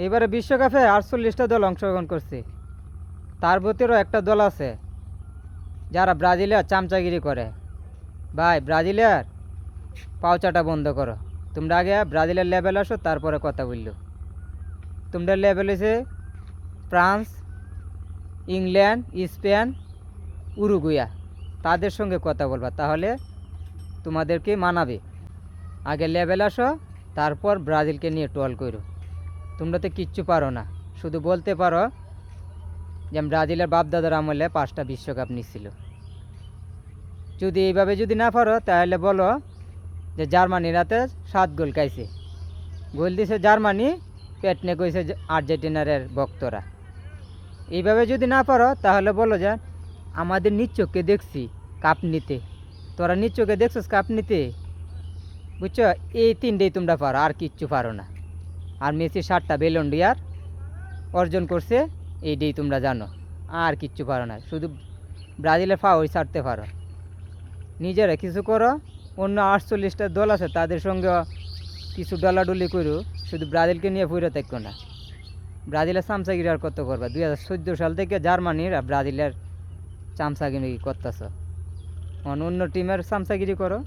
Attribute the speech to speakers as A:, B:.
A: এবারে বিশ্বকাপে 48টা দল অংশগ্রহণ করছে, তার ভিতরেও একটা দল আছে যারা ব্রাজিলের চামচাগিরি করে। ভাই ব্রাজিলের পাউচাটা বন্ধ করো। তোমরা আগে ব্রাজিলের লেভেল আসো, তারপরে কথা বললো। তোমরা লেভেল হয়েছে ফ্রান্স, ইংল্যান্ড, স্পেন, উরুগুয়া, তাদের সঙ্গে কথা বলবা, তাহলে তোমাদেরকে মানাবে। আগে লেভেল আসো, তারপর ব্রাজিলকে নিয়ে ট্রল করো। তোমরা তো কিচ্ছু পারো না, শুধু বলতে পারো যে ব্রাজিলের বাপদাদার আমলে 5টা বিশ্বকাপ নিচ্ছিল। যদি এইভাবে যদি না পারো তাহলে বলো যে জার্মানি রাতে 7 গোল খাইছে, গোল দিছে জার্মানি, পেট নিয়ে কইছে আর্জেন্টিনার ভক্তরা। এইভাবে যদি না পারো তাহলে বলো যে আমাদের নিজ চোখে দেখছি কাপ নিতে, তোরা নিজ চোখে দেখছিস কাপ নিতে, বুঝছো? এই 3টেই তোমরা পারো, আর কিচ্ছু পারো না। আর মেসি 7টা বেলন ডিয়ার অর্জন করছে, এইটাই তোমরা জানো, আর কিচ্ছু পারো না। শুধু ব্রাজিলের ফাউল ছাড়তে পারো, নিজেরা কিছু করো। অন্য 48টা দল আছে তাদের সঙ্গে কিছু ডলাডলি করো, শুধু ব্রাজিলকে নিয়ে ফুরে থাকো না। ব্রাজিলের চামচাগিরি আর কত করবা? 2014 সাল থেকে জার্মানির আর ব্রাজিলের চামচাগিরি করতেছ, অন্য টিমের চামচাগিরি করো।